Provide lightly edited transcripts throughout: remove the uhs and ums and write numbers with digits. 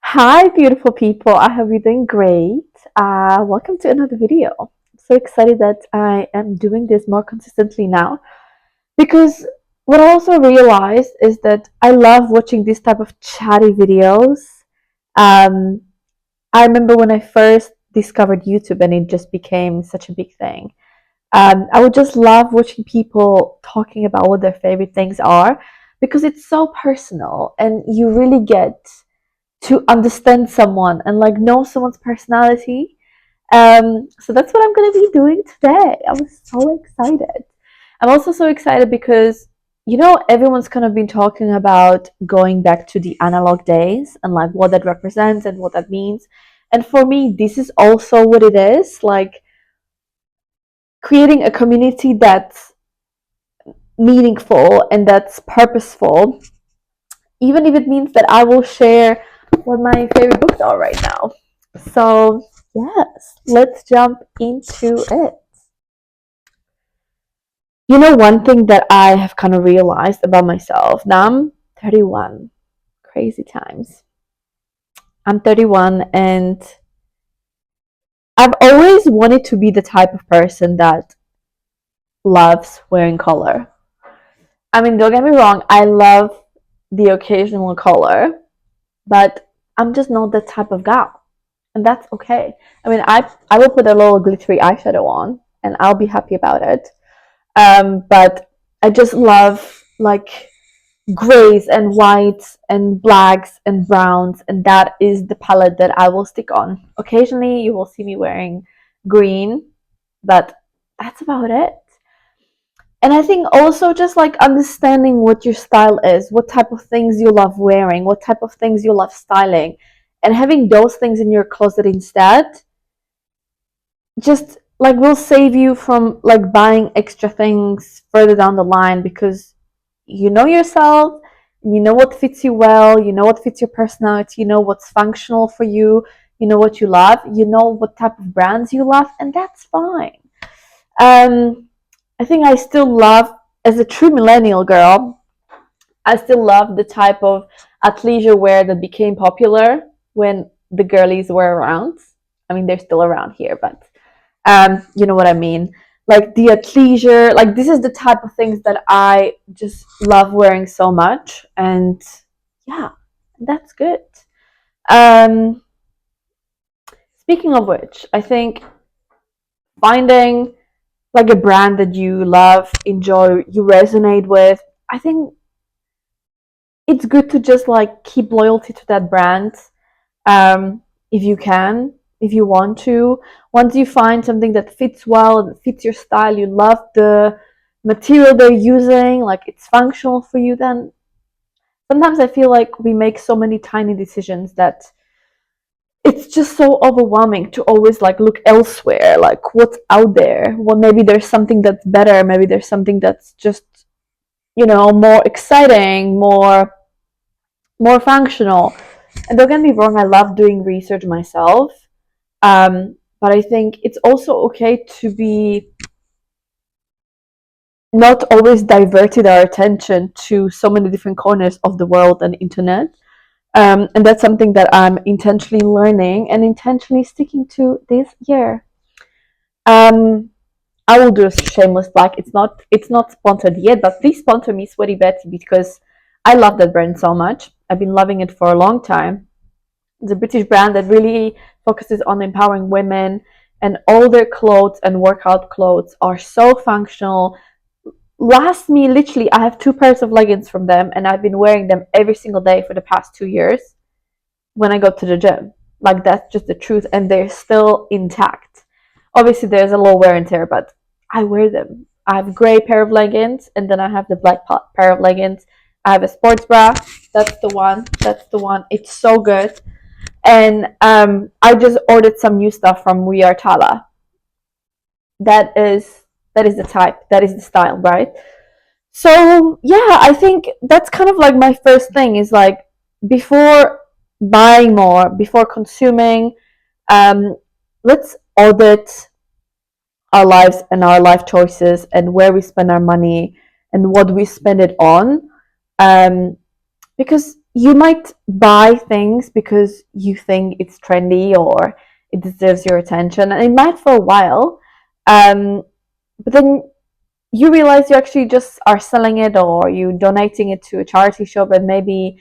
Hi, beautiful people. I hope you're doing great. Welcome to another video. I'm so excited that I am doing this more consistently now because what I also realized is that I love watching this type of chatty videos. Um, I remember when I first discovered YouTube and it just became such a big thing. I would just love watching people talking about what their favorite things are because it's so personal and you really get to understand someone and like know someone's personality. So that's what I'm gonna be doing today. I was so excited. I'm also so excited because everyone's kind of been talking about going back to the analog days and like what that represents and what that means. And for me, this is also what it is, like creating a community that's meaningful and that's purposeful, even if it means that I will share what my favorite books are right now. So, yes, let's jump into it. One thing that I have kind of realized about myself now I'm 31, crazy times. I'm 31 and I've always wanted to be the type of person that loves wearing color. I mean, don't get me wrong, I love the occasional color, but I'm just not that type of gal. And that's okay. I mean, I will put a little glittery eyeshadow on, and I'll be happy about it. But I just love like grays and whites and blacks and browns, and that is the palette that I will stick on. Occasionally, you will see me wearing green, but that's about it. And I think also just like understanding what your style is, what type of things you love wearing, what type of things you love styling, and having those things in your closet instead just like will save you from like buying extra things further down the line because you know yourself, you know what fits you well, you know what fits your personality, you know what's functional for you, you know what you love, you know what type of brands you love, and that's fine. um I think I still love, as a true millennial girl, I still love the type of athleisure wear that became popular when the girlies were around. I mean, they're still around here, but you know what I mean. Like the athleisure, like this is the type of things that I just love wearing so much, and yeah, that's good. Um, Speaking of which, I think finding like a brand that you love, enjoy, you resonate with, I think it's good to just like keep loyalty to that brand, if you can, if you want to. Once you find something that fits well, that fits your style, you love the material they're using, like it's functional for you, then sometimes I feel like we make so many tiny decisions that it's just so overwhelming to always like look elsewhere, like what's out there. Well, maybe there's something that's better, maybe there's something that's just, more exciting, more functional. And don't get me wrong, I love doing research myself. But I think it's also okay to be not always diverted our attention to so many different corners of the world and internet. And that's something that I'm intentionally learning and intentionally sticking to this year. Um, I will do a shameless plug. It's not sponsored yet, but please sponsor me, Sweaty Betty, because I love that brand so much. I've been loving it for a long time. It's a British brand that really focuses on empowering women, and all their clothes and workout clothes are so functional. Last me, literally, I have two pairs of leggings from them, and I've been wearing them every single day for the past 2 years when I go to the gym. Like, that's just the truth, and they're still intact. Obviously, there's a little wear and tear, but I wear them. I have a gray pair of leggings, and then I have the black pair of leggings. I have a sports bra. That's the one. That's the one. It's so good. And I just ordered some new stuff from We Are Tala. That is the type. That is the style, right? So yeah, I think that's kind of like my first thing is like before buying more, before consuming, um, let's audit our lives and our life choices and where we spend our money and what we spend it on. Um, because you might buy things because you think it's trendy or it deserves your attention, and it might for a while, but then you realize you actually just are selling it or you donating it to a charity shop, and maybe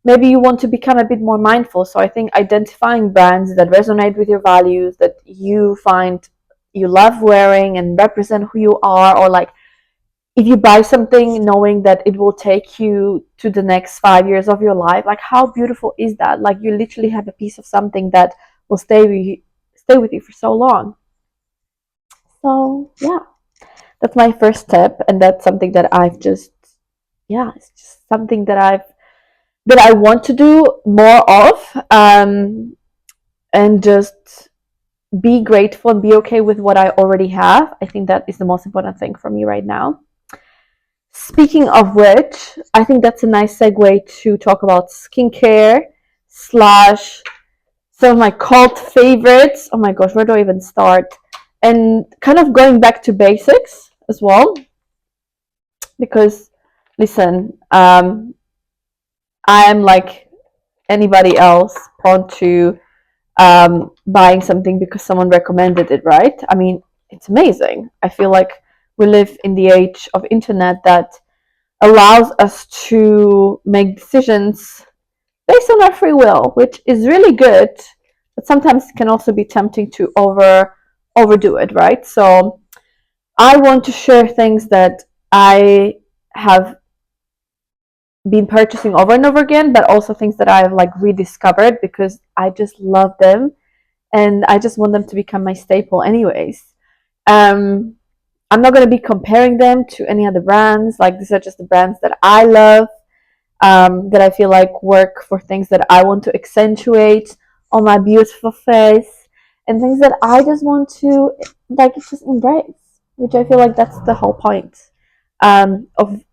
you want to become a bit more mindful. So I think identifying brands that resonate with your values, that you find you love wearing and represent who you are, or like if you buy something knowing that it will take you to the next 5 years of your life, like how beautiful is that? Like you literally have a piece of something that will stay with you for so long. So yeah, that's my first step, and that's something that I've just, yeah, it's just something that I want to do more of, and just be grateful and be okay with what I already have. I think that is the most important thing for me right now. Speaking of which, I think that's a nice segue to talk about skincare slash some of my cult favorites. Oh my gosh, where do I even start? And kind of going back to basics as well, because listen, I am like anybody else prone to buying something because someone recommended it, right? I mean, it's amazing. I feel like we live in the age of internet that allows us to make decisions based on our free will, which is really good, but sometimes it can also be tempting to overdo it, right? So I want to share things that I have been purchasing over and over again, but also things that I've like rediscovered because I just love them and I just want them to become my staple anyways. Um, I'm not going to be comparing them to any other brands. Like these are just the brands that I love, that I feel like work for things that I want to accentuate on my beautiful face, and things that I just want to like just embrace, which I feel like that's the whole point, of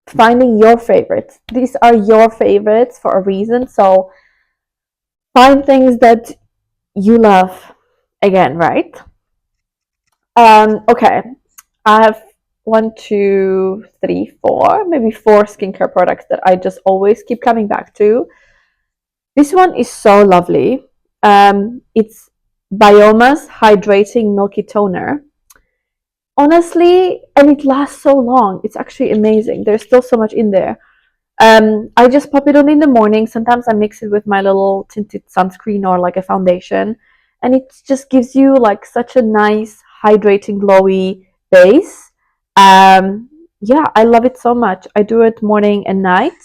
finding your favorites. These are your favorites for a reason. So find things that you love again, right? Okay. I have one, two, three, four, maybe four skincare products that I just always keep coming back to. This one is so lovely. It's Bioma's Hydrating Milky Toner. Honestly, and it lasts so long. It's actually amazing. There's still so much in there. I just pop it on in the morning. Sometimes I mix it with my little tinted sunscreen or like a foundation, and it just gives you like such a nice, hydrating, glowy base. Yeah, I love it so much. I do it morning and night.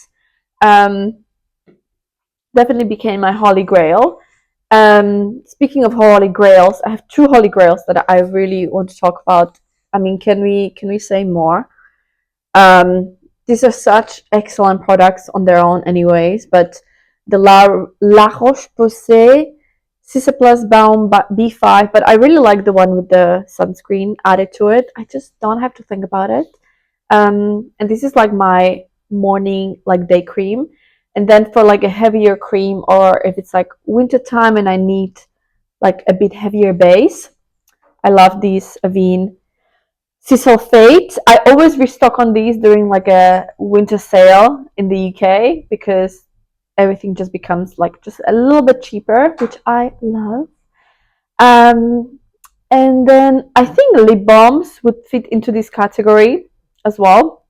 Um, Definitely became my holy grail. Speaking of holy grails, I have two holy grails that I really want to talk about. I mean, can we say more? Um, these are such excellent products on their own, anyways. But the La Roche Posay Cicaplus Balm B5, but I really like the one with the sunscreen added to it. I just don't have to think about it. And this is like my morning like day cream. And then for like a heavier cream, or if it's like winter time and I need like a bit heavier base, I love these Avene sea sulfate. I always restock on these during like a winter sale in the UK because everything just becomes like just a little bit cheaper, which I love. Um, and then I think lip balms would fit into this category as well.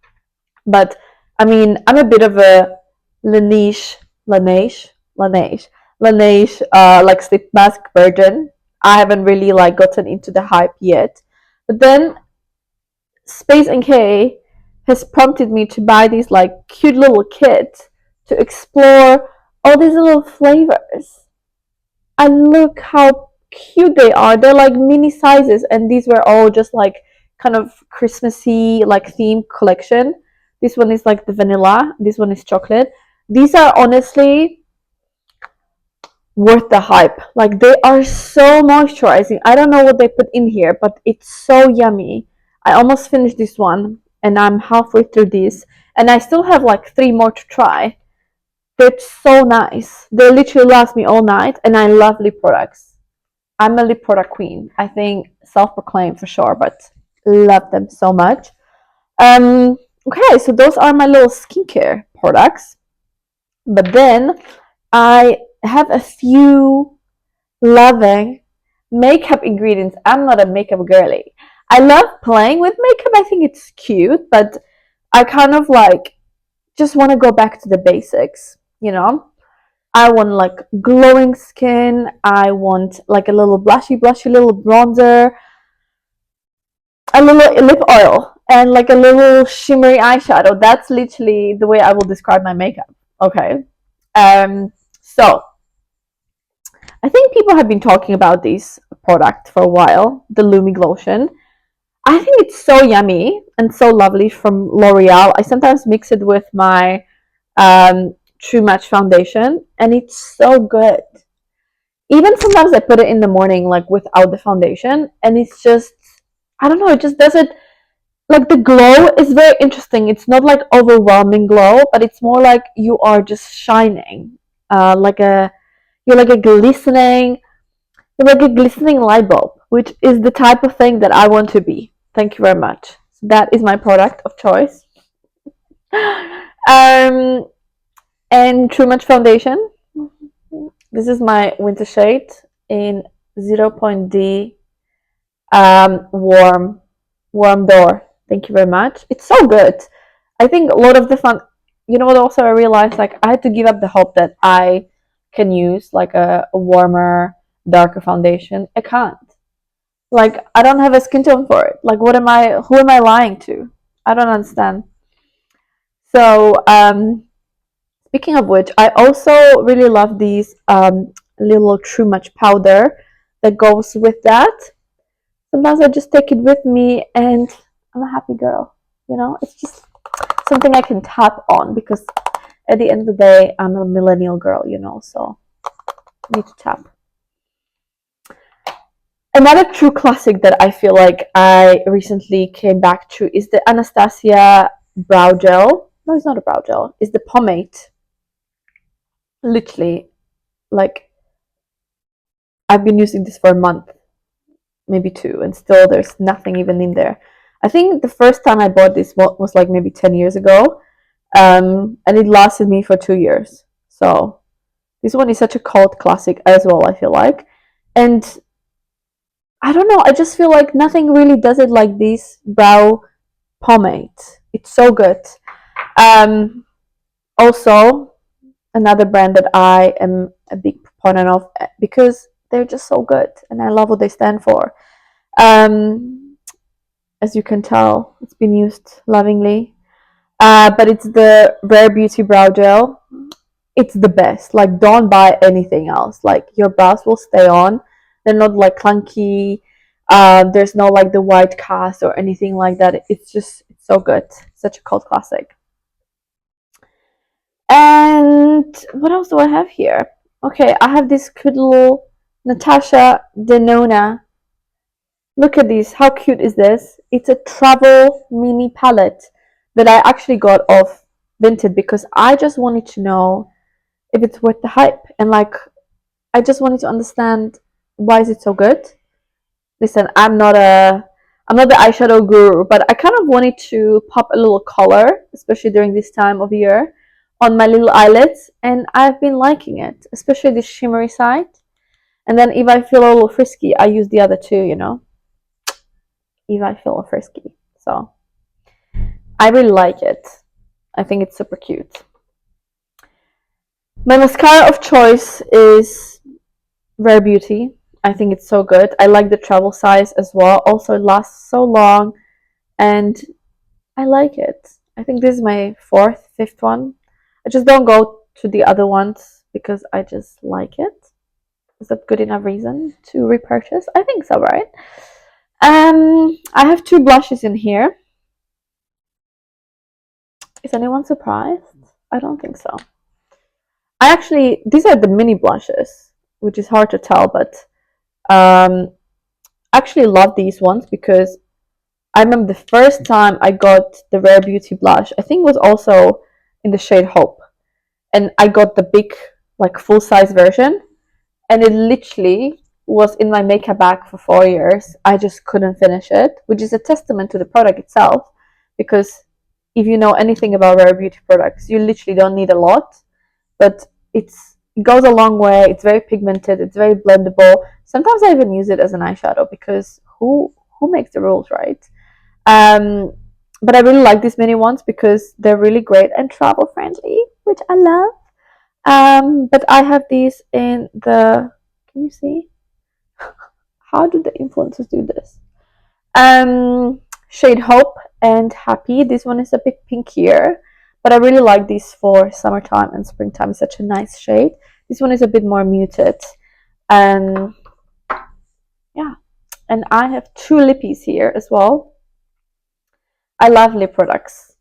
But I mean, I'm a bit of a Laneige, Laneige, Laneige, Laneige, like sleep mask virgin. I haven't really like gotten into the hype yet. But then Space NK has prompted me to buy these like cute little kits to explore all these little flavors. And look how cute they are. They're like mini sizes, and these were all just like kind of Christmassy like theme collection. This one is like the vanilla, this one is chocolate. These are honestly worth the hype. Like they are so moisturizing. I don't know what they put in here, but it's so yummy. I almost finished this one and I'm halfway through this, and I still have like three more to try. They're so nice. They literally last me all night, and I love lip products. I'm a lip product queen. I think self-proclaimed for sure, but love them so much. Okay, so those are my little skincare products. But then I have a few loving makeup ingredients. I'm not a makeup girly. I love playing with makeup. I think it's cute, but I kind of like just want to go back to the basics, you know? I want like glowing skin. I want like a little blushy little bronzer, a little lip oil, and like a little shimmery eyeshadow. That's literally the way I will describe my makeup. Okay. So I think people have been talking about this product for a while, the Lumi Glotion. I think it's so yummy and so lovely from L'Oreal. I sometimes mix it with my True Match foundation, and it's so good. Even sometimes I put it in the morning, like without the foundation, and it's just, I don't know, it just does it. Like the glow is very interesting. It's not like overwhelming glow, but it's more like you are just shining, like a you're like a glistening, you're like a glistening light bulb, which is the type of thing that I want to be. Thank you very much. So that is my product of choice. um, and True Match foundation. This is my winter shade in 0.D warm door. Thank you very much. It's so good. I think a lot of the fun. You know what? Also, I realized like I had to give up the hope that I can use like a warmer, darker foundation. I can't. Like I don't have a skin tone for it. Like what am I? Who am I lying to? I don't understand. So speaking of which, I also really love these little True Match powder that goes with that. Sometimes I just take it with me and I'm a happy girl. You know, it's just something I can tap on because at the end of the day, I'm a millennial girl, you know, so I need to tap. Another true classic that I feel like I recently came back to is the Anastasia brow gel. No, it's not a brow gel. It's the pomade. Literally, like I've been using this for a month, maybe two, and still there's nothing even in there. I think the first time I bought this was like maybe 10 years ago, and it lasted me for 2 years. So this one is such a cult classic as well, I feel like. And I don't know, I just feel like nothing really does it like this brow pomade. It's so good. Um, Also, another brand that I am a big proponent of because they're just so good and I love what they stand for. Um, as you can tell, it's been used lovingly. But it's the Rare Beauty Brow Gel. It's the best. Like, don't buy anything else. Like, your brows will stay on. They're not like clunky. There's no like the white cast or anything like that. It's so good. Such a cult classic. And what else do I have here? Okay, I have this cute little Natasha Denona. Look at this. How cute is this? It's a travel mini palette that I actually got off Vinted because I just wanted to know if it's worth the hype. And like, I just wanted to understand why is it so good. Listen, I'm not the eyeshadow guru, but I kind of wanted to pop a little color, especially during this time of year, on my little eyelids, and I've been liking it, especially the shimmery side. And then if I feel a little frisky, I use the other two, you know, if I feel frisky. So I really like it. I think it's super cute. My mascara of choice is Rare Beauty. I think it's so good. I like the travel size as well. Also, it lasts so long and I like it. I think this is my fourth, fifth one. I just don't go to the other ones because I just like it. Is that good enough reason to repurchase? I think so, right? I have two blushes in here. Is anyone surprised? I don't think so. These are the mini blushes, which is hard to tell, but I actually love these ones because I remember the first time I got the Rare Beauty blush, I think it was also in the shade Hope. And I got the big, like full size version. And it literally was in my makeup bag for 4 years. I just couldn't finish it, which is a testament to the product itself. Because if you know anything about Rare Beauty products, you literally don't need a lot. but it goes a long way. It's very pigmented. It's very blendable. Sometimes I even use it as an eyeshadow because who makes the rules, right? Um, but I really like these mini ones because they're really great and travel friendly, which I love. But I have these in the. Can you see? How do the influencers do this? Shade Hope and Happy. This one is a bit pinkier, but I really like these for summertime and springtime. It's such a nice shade. This one is a bit more muted. And yeah, and I have two lippies here as well. I love lip products.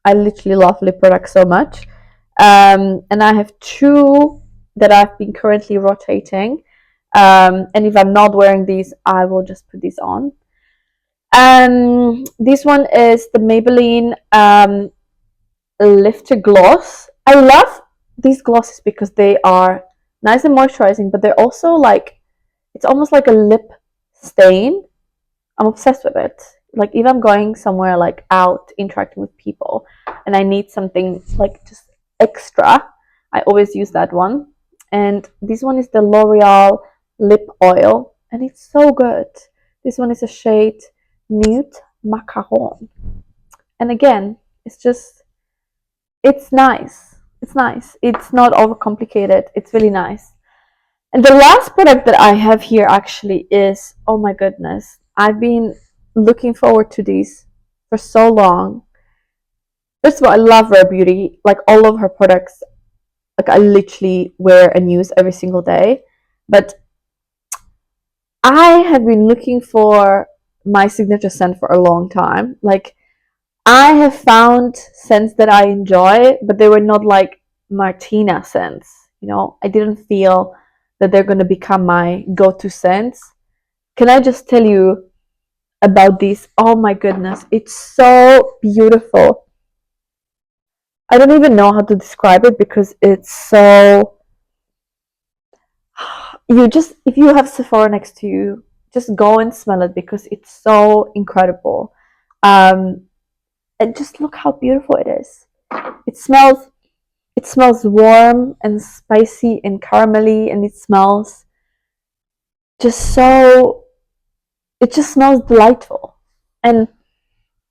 I literally love lip products so much. And I have two that I've been currently rotating. And if I'm not wearing these, I will just put these on. This one is the Maybelline Lifter Gloss. I love these glosses because they are nice and moisturizing, but they're also like, it's almost like a lip stain. I'm obsessed with it. Like if I'm going somewhere like out interacting with people and I need something like just extra, I always use that one. And this one is the L'Oreal Lip Oil, and it's so good. This one is a shade Nude Macaron. And again, it's nice. It's nice. It's not overcomplicated. It's really nice. And the last product that I have here actually is, oh my goodness, I've been looking forward to these for so long. First of all, I love Rare Beauty. Like all of her products, like I literally wear and use every single day. But I have been looking for my signature scent for a long time. Like I have found scents that I enjoy, but they were not like Martina scents. You know, I didn't feel that they're going to become my go-to scents. Can I just tell you about these? Oh my goodness, it's so beautiful. I don't even know how to describe it because it's so. You just, if you have Sephora next to you, just go and smell it because it's so incredible. And just look how beautiful it is. It smells It smells warm and spicy and caramelly, and it smells just so, it just smells delightful. And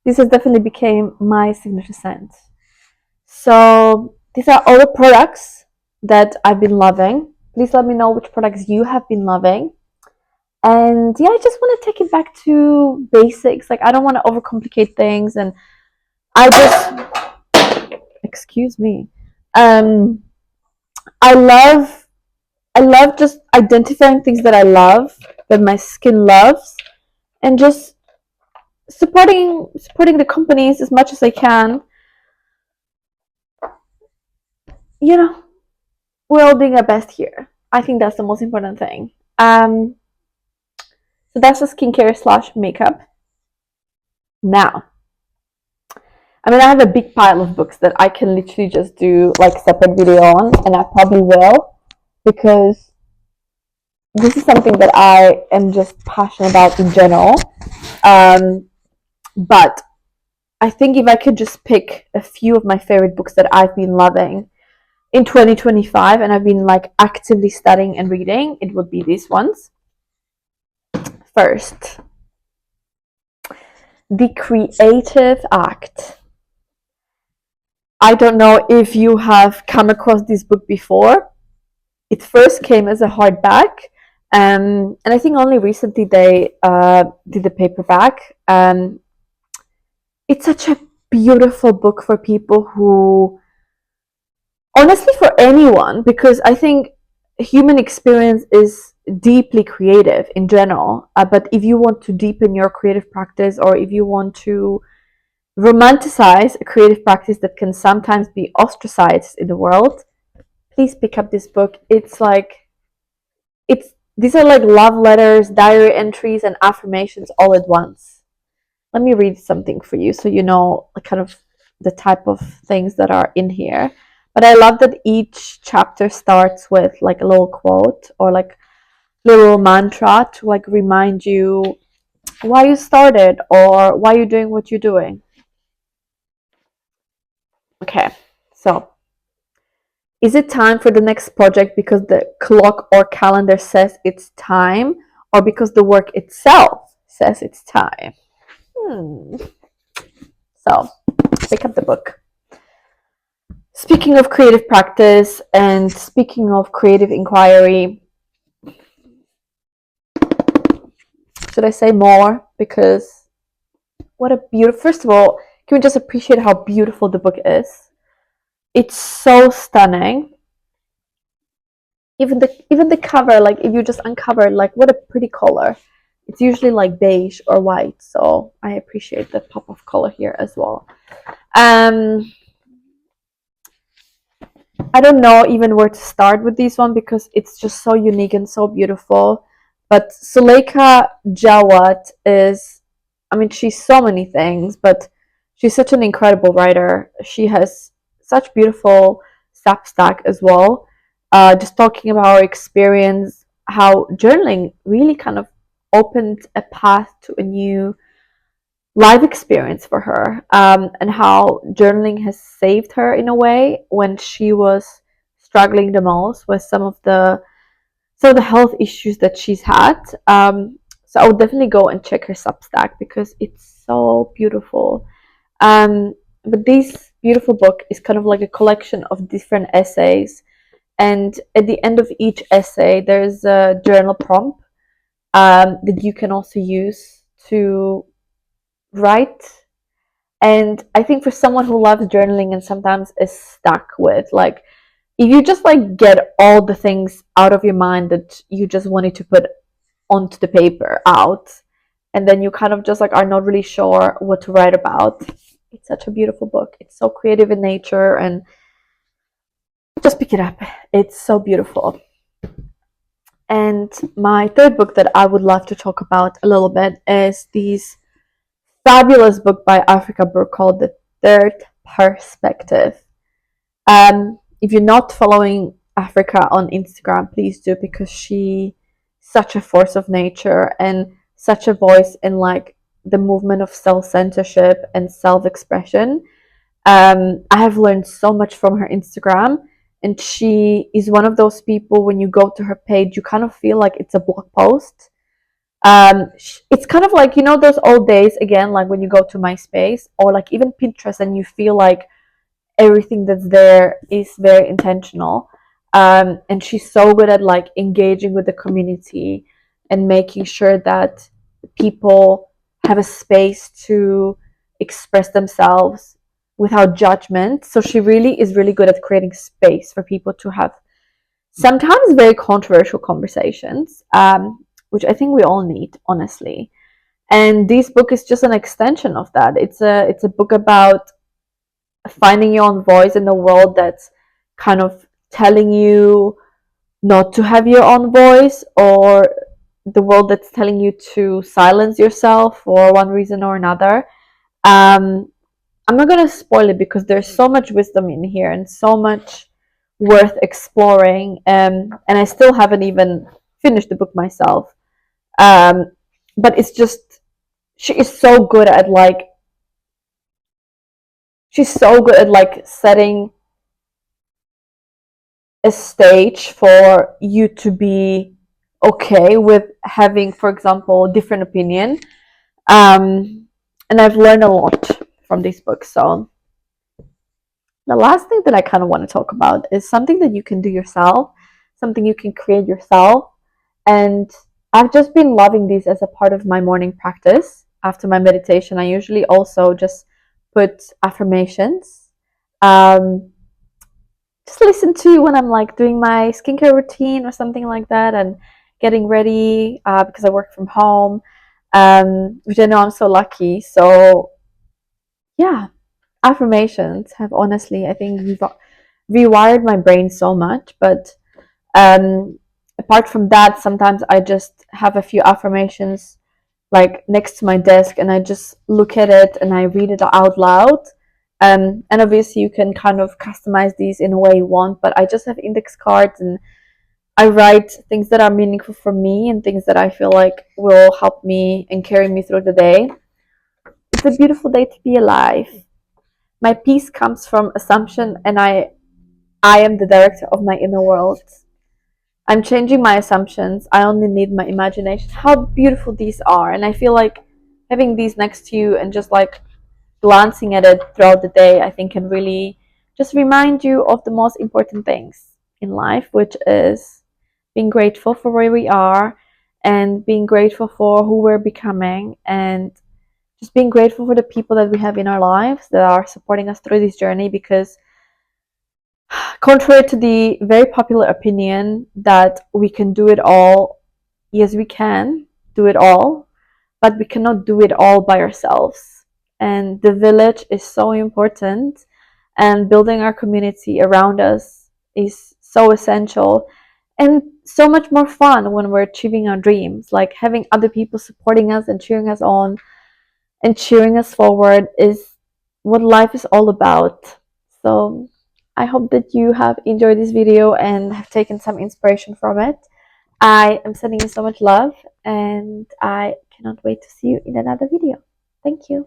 this has definitely became my signature scent. So these are all the products that I've been loving. Please let me know which products you have been loving. And yeah, I just want to take it back to basics. Like I don't want to overcomplicate things, and I just, excuse me. Um, I love I love just identifying things that I love, that my skin loves, and just supporting the companies as much as I can. You know, we're all doing our best here. I think that's the most important thing. So that's the skincare slash makeup. Now, I mean, I have a big pile of books that I can literally just do like separate video on, and I probably will because this is something that I am just passionate about in general. Um, but I think if I could just pick a few of my favorite books that I've been loving in 2025 and I've been like actively studying and reading, it would be these ones. First, The Creative Act. I don't know if you have come across this book before. It first came as a hardback, and I think only recently they did the paperback. It's such a beautiful book for people who, honestly, for anyone, because I think human experience is deeply creative in general. But if you want to deepen your creative practice, or if you want to romanticize a creative practice that can sometimes be ostracized in the world, please pick up this book. It's like, it's these are like love letters, diary entries, and affirmations all at once. Let me read something for you so you know kind of the type of things that are in here. But I love that each chapter starts with like a little quote or like little mantra to like remind you why you started or why you're doing what you're doing. Okay, so Is it time for the next project because the clock or calendar says it's time, or because the work itself says it's time? So, pick up the book. Speaking of creative practice and speaking of creative inquiry, should I say more? Because what a beautiful, first of all, can we just appreciate how beautiful the book is? It's so stunning. Even the cover, like if you just uncover, like what a pretty color. It's usually like beige or white, so I appreciate the pop of color here as well. I don't know even where to start with this one because it's just so unique and so beautiful. But Suleika Jawat is, I mean, she's so many things, but she's such an incredible writer. She has such beautiful Substack as well. Just talking about her experience, how journaling really kind of opened a path to a new life experience for her, and how journaling has saved her in a way when she was struggling the most with some of the health issues that she's had. So I would definitely go and check her Substack because it's so beautiful. But this beautiful book is kind of like a collection of different essays, and at the end of each essay, there's a journal prompt that you can also use to write. And I think for someone who loves journaling and sometimes is stuck with, like, if you just like get all the things out of your mind that you just wanted to put onto the paper out, and then you kind of just like are not really sure what to write about, it's such a beautiful book. It's so creative in nature, and just pick it up. It's so beautiful. And my third book that I would love to talk about a little bit is this fabulous book by Africa Brooke called The Third Perspective. If you're not following Africa on Instagram, please do, because she such a force of nature and such a voice in like the movement of self-censorship and self-expression. I have learned so much from her Instagram, and she is one of those people when you go to her page, you kind of feel like it's a blog post. It's kind of like, you know, those old days again, like when you go to MySpace or like even Pinterest and you feel like everything that's there is very intentional. And she's so good at like engaging with the community and making sure that people have a space to express themselves without judgment. So she really is really good at creating space for people to have sometimes very controversial conversations, which I think we all need, honestly. And this book is just an extension of that. It's a book about finding your own voice in a world that's kind of telling you not to have your own voice, or the world that's telling you to silence yourself for one reason or another. Um, I'm not gonna spoil it because there's so much wisdom in here and so much worth exploring. And I still haven't even finished the book myself. But it's just she is so good at like she's so good at like setting a stage for you to be okay with having, for example, different opinion. And I've learned a lot from this book. So the last thing that I kind of want to talk about is something that you can do yourself, something you can create yourself. And I've just been loving this as a part of my morning practice. After my meditation, I usually also just put affirmations. Just listen to when I'm like doing my skincare routine or something like that, and getting ready because I work from home, which I know I'm so lucky. So yeah, affirmations have honestly, I think, rewired my brain so much. But apart from that, sometimes I just have a few affirmations like next to my desk, and I just look at it and I read it out loud. And obviously, you can kind of customize these in a way you want, but I just have index cards and I write things that are meaningful for me and things that I feel like will help me and carry me through the day. It's a beautiful day to be alive. My peace comes from assumption, and I I am the director of my inner world. I'm changing my assumptions. I only need my imagination. How beautiful these are. And I feel like having these next to you and just like glancing at it throughout the day, I think can really just remind you of the most important things in life, which is being grateful for where we are and being grateful for who we're becoming, and just being grateful for the people that we have in our lives that are supporting us through this journey. Because contrary to the very popular opinion that we can do it all, yes, we can do it all, but we cannot do it all by ourselves. And the village is so important, and building our community around us is so essential and so much more fun when we're achieving our dreams. Like having other people supporting us and cheering us on and cheering us forward is what life is all about. So I hope that you have enjoyed this video and have taken some inspiration from it. I am sending you so much love, and I cannot wait to see you in another video. Thank you.